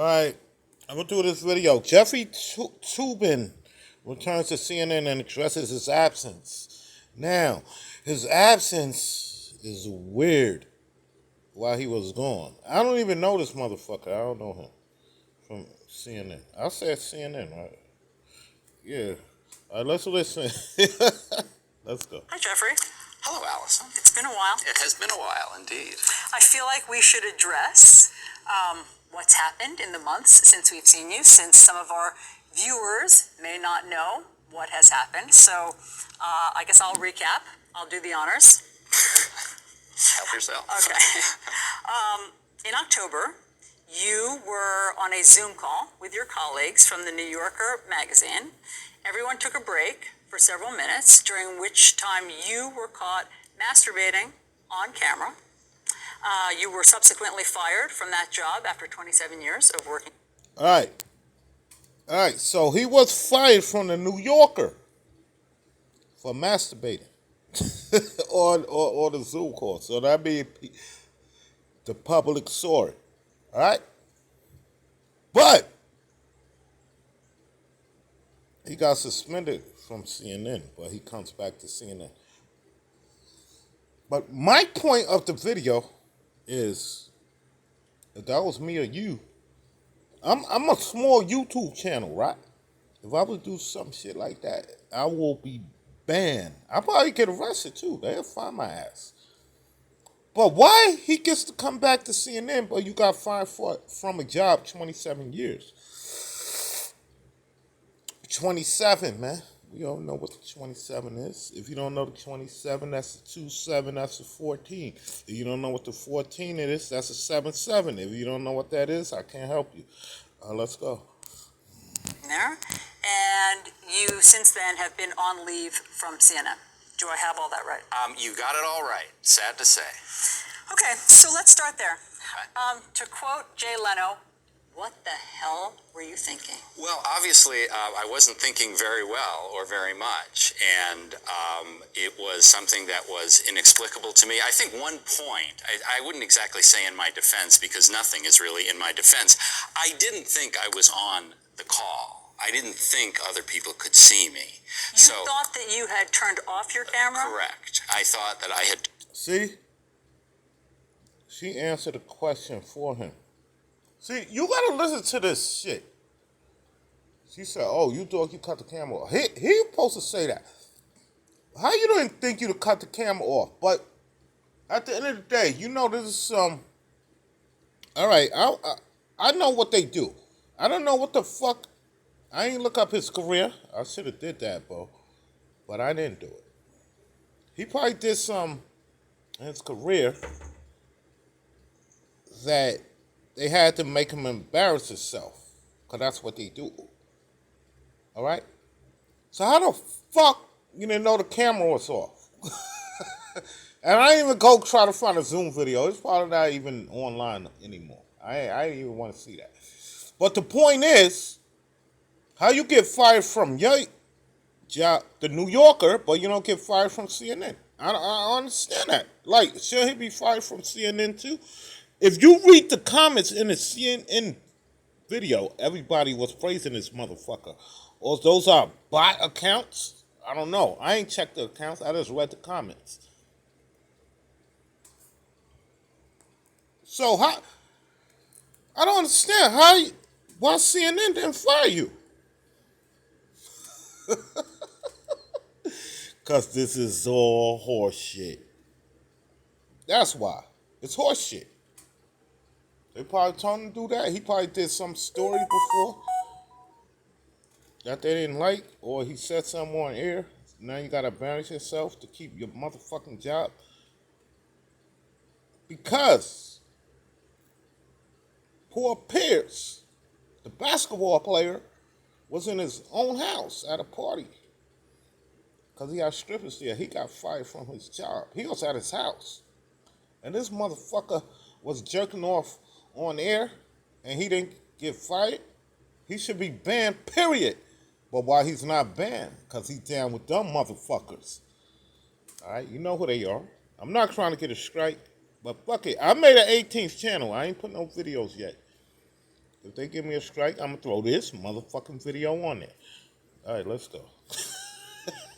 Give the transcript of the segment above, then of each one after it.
Alright, I'm going to do this video. Jeffrey Toobin returns to CNN and addresses his absence. Now, his absence is weird while he was gone. I don't even know this motherfucker. I don't know him from CNN. I said CNN, right? Yeah. All right, let's listen. Let's go. Hi, Jeffrey. Hello, Allison. It's been a while. It has been a while, indeed. I feel like we should address what's happened in the months since we've seen you, since some of our viewers may not know what has happened. So I guess I'll recap. I'll do the honors. Help yourself. Okay. In October, you were on a Zoom call with your colleagues from the New Yorker magazine. Everyone took a break for several minutes, during which time you were caught masturbating on camera. You were subsequently fired from that job after 27 years of working. All right, so he was fired from the New Yorker for masturbating or the Zoom call. So that be the public saw it. All right? But he got suspended from CNN, but he comes back to CNN. But my point of the video is, if that was me or you, I'm a small YouTube channel, right? If I would do some shit like that, I will be banned. I'll probably get arrested too. They'll find my ass. But why he gets to come back to CNN, but you got fired from a job 27 years? 27, man. We all know what the 27 is. If you don't know the 27, that's the 27, that's the 14. If you don't know what the 14 is, that's a 7-7. If you don't know what that is, I can't help you. Let's go. There. And you, since then, have been on leave from CNN. Do I have all that right? You got it all right, sad to say. Okay, so let's start there. To quote Jay Leno, what the hell were you thinking? Well, obviously, I wasn't thinking very well or very much, and it was something that was inexplicable to me. I think one point, I wouldn't exactly say in my defense, because nothing is really in my defense. I didn't think I was on the call. I didn't think other people could see me. You thought that you had turned off your camera? Correct. I thought that I had... See? She answered the question for him. See, you gotta listen to this shit. She said, oh, you thought you cut the camera off. He supposed to say that. How you didn't think you to cut the camera off? But at the end of the day, you know this is all right, I know what they do. I don't know what the fuck. I ain't look up his career. I should have did that, bro. But I didn't do it. He probably did some in his career that they had to make him embarrass himself. Because that's what they do. All right? So how the fuck you didn't know the camera was off? And I didn't even go try to find a Zoom video. It's probably not even online anymore. I didn't even want to see that. But the point is, how you get fired from your job, the New Yorker, but you don't get fired from CNN? I understand that. Like, should he be fired from CNN too? If you read the comments in the CNN video, everybody was praising this motherfucker. Or those are bot accounts? I don't know. I ain't checked the accounts. I just read the comments. So how? I don't understand why CNN didn't fire you. Because this is all horse shit. That's why. It's horse shit. They probably told him to do that. He probably did some story before that they didn't like, or he said something on air. Now you gotta embarrass yourself to keep your motherfucking job. Because Paul Pierce, the basketball player, was in his own house at a party. Because he had strippers there. He got fired from his job. He was at his house. And this motherfucker was jerking off on air, and he didn't get fired. He should be banned, period. But why he's not banned? Because he's down with them motherfuckers. All right, you know who they are. I'm not trying to get a strike, but fuck it. I made an 18th channel. I ain't put no videos yet. If they give me a strike, I'm gonna throw this motherfucking video on there. All right, let's go.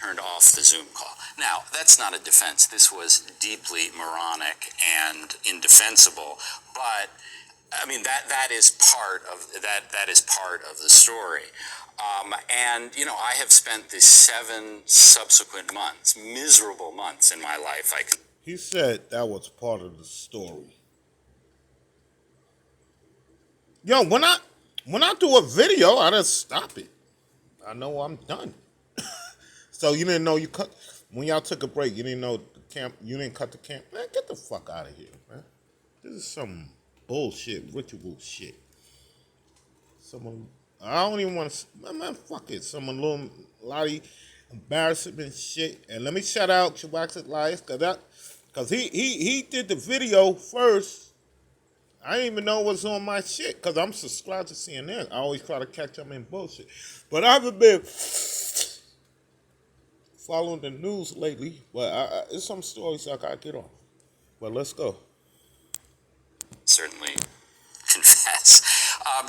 Turned off the Zoom call. Now, that's not a defense. This was deeply moronic and indefensible, but I mean that is part of that is part of the story. And you know, I have spent the 7 subsequent months, miserable months in my life. He said that was part of the story. Yo, when I do a video, I just stop it. I know I'm done. So you didn't know you cut when y'all took a break. You didn't know the camp. You didn't cut the camp. Man, get the fuck out of here, man. This is some bullshit, ritual shit. Someone I don't even want to. Man, fuck it. Some little lottie embarrassment shit. And let me shout out Chiwaxit Lies, cause he did the video first. I didn't even know what's on my shit, cause I'm subscribed to CNN. I always try to catch them in bullshit, but I haven't been following the news lately, but there's some stories I gotta get on. But let's go. Certainly confess.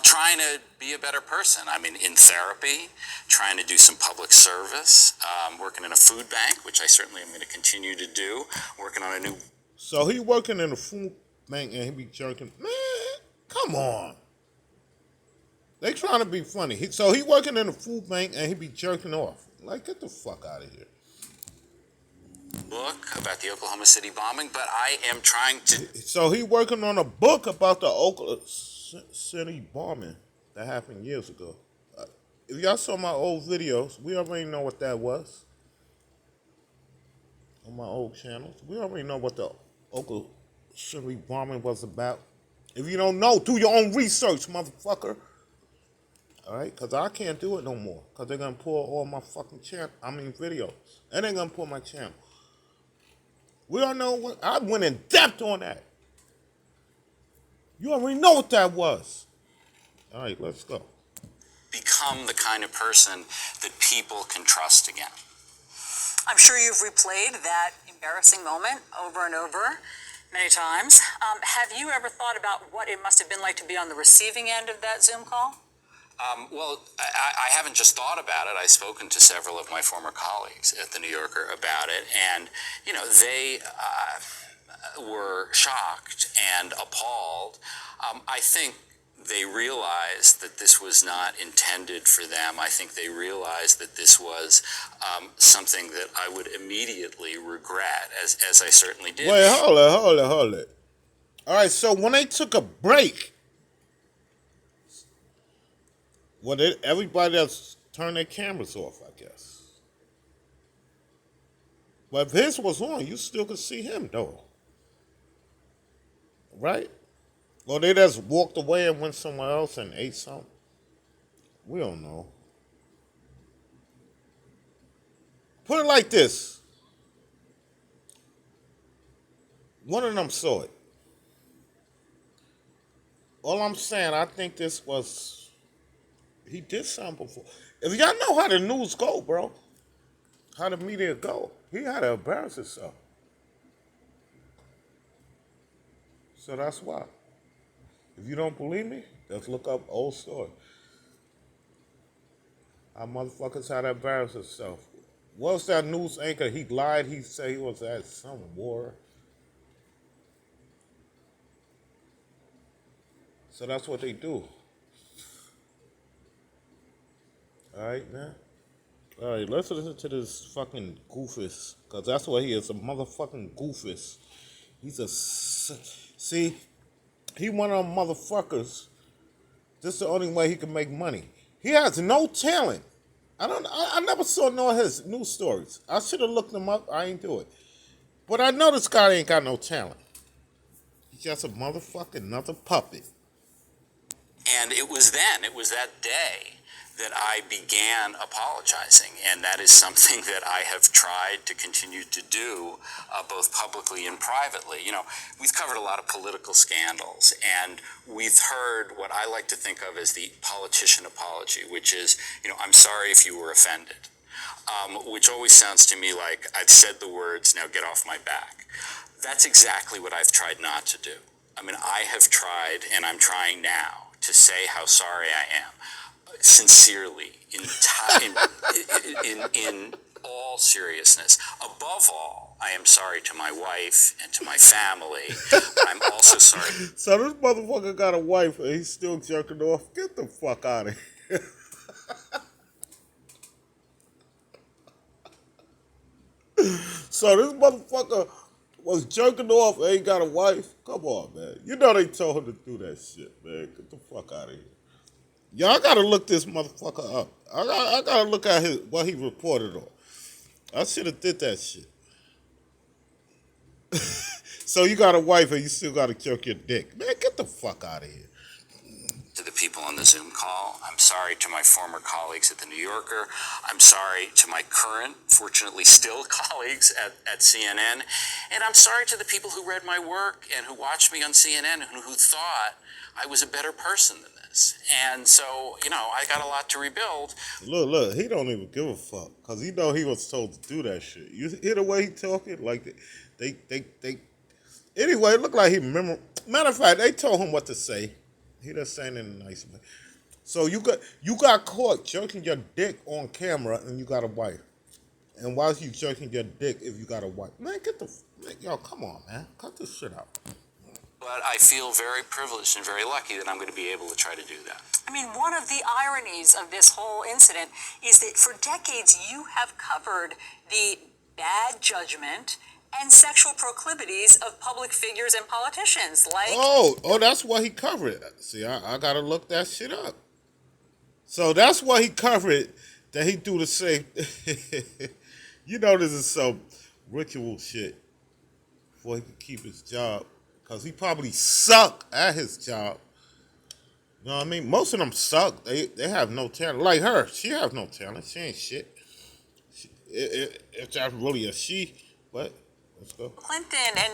Trying to be a better person. I mean, in therapy, trying to do some public service, working in a food bank, which I certainly am going to continue to do, working on a new... So he working in a food bank and he be jerking. Man, come on. They trying to be funny. So he working in a food bank and he be jerking off. Like, get the fuck out of here. Book about the Oklahoma City bombing, but I am trying to... So he working on a book about the Oklahoma City bombing that happened years ago. If y'all saw my old videos, we already know what that was. On my old channels, we already know what the Oklahoma City bombing was about. If you don't know, do your own research, motherfucker. All right, because I can't do it no more. Because they're going to pull all my fucking videos. And they're going to pull my channel. We all know what, I went in depth on that. You already know what that was. All right, let's go. Become the kind of person that people can trust again. I'm sure you've replayed that embarrassing moment over and over many times. Have you ever thought about what it must have been like to be on the receiving end of that Zoom call? Well, I haven't just thought about it. I've spoken to several of my former colleagues at The New Yorker about it, and, you know, they were shocked and appalled. I think they realized that this was not intended for them. I think they realized that this was something that I would immediately regret, as I certainly did. Wait, hold it. All right, so when they took a break, well, everybody else turned their cameras off, I guess. But if his was on, you still could see him, though. Right? Or they just walked away and went somewhere else and ate something. We don't know. Put it like this. One of them saw it. All I'm saying, I think this was... He did something before. If y'all know how the news go, bro, how the media go, he had to embarrass himself. So that's why. If you don't believe me, just look up old story. How motherfuckers had to embarrass himself. What's that news anchor? He lied. He said he was at some war. So that's what they do. All right, man. All right, let's listen to this fucking goofus, because that's what he is, a motherfucking goofus. He's a... See, he one of them motherfuckers. This is the only way he can make money. He has no talent. I never saw no of his news stories. I should have looked them up. I ain't do it. But I know this guy ain't got no talent. He's just a motherfucking another puppet. And it was that day that I began apologizing, and that is something that I have tried to continue to do, both publicly and privately. You know, we've covered a lot of political scandals, and we've heard what I like to think of as the politician apology, which is, you know, I'm sorry if you were offended, which always sounds to me like I've said the words, now get off my back. That's exactly what I've tried not to do. I mean, I have tried, and I'm trying now, to say how sorry I am, sincerely, in all seriousness. Above all, I am sorry to my wife and to my family. I'm also sorry. So this motherfucker got a wife and he's still jerking off. Get the fuck out of here. So this motherfucker was jerking off and he got a wife. Come on, man. You know they told him to do that shit, man. Get the fuck out of here. Y'all gotta look this motherfucker up. I gotta look at what he reported on. I should have did that shit. So you got a wife and you still gotta jerk your dick. Man, get the fuck out of here. To the people on the Zoom call. I'm sorry to my former colleagues at the New Yorker. I'm sorry to my current, fortunately still colleagues at CNN. And I'm sorry to the people who read my work and who watched me on CNN and who thought I was a better person than this. And so, I got a lot to rebuild. Look, he don't even give a fuck. Cause he know he was told to do that shit. You hear the way he talking? Like they anyway, it looked like he remember. Matter of fact, they told him what to say. He just saying it in a nice way. So you got caught jerking your dick on camera and you got a wife. And while you jerking your dick if you got a wife. Man, y'all, come on, man. Cut this shit out. But I feel very privileged and very lucky that I'm going to be able to try to do that. I mean, one of the ironies of this whole incident is that for decades you have covered the bad judgment and sexual proclivities of public figures and politicians, like... Oh, that's why he covered it. See, I gotta look that shit up. So that's why he covered it, that he do the same. You know this is some ritual shit before he could keep his job. Because he probably suck at his job. You know what I mean? Most of them suck. They have no talent. Like her, she have no talent. She ain't shit. If that's really a she, but... Let's go. Clinton and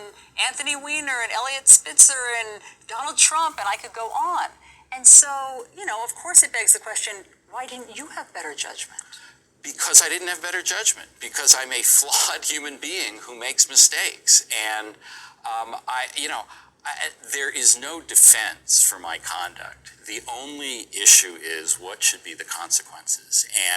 Anthony Weiner and Elliot Spitzer and Donald Trump, and I could go on. And so, of course it begs the question, why didn't you have better judgment? Because I didn't have better judgment. Because I'm a flawed human being who makes mistakes. And there is no defense for my conduct. The only issue is what should be the consequences. And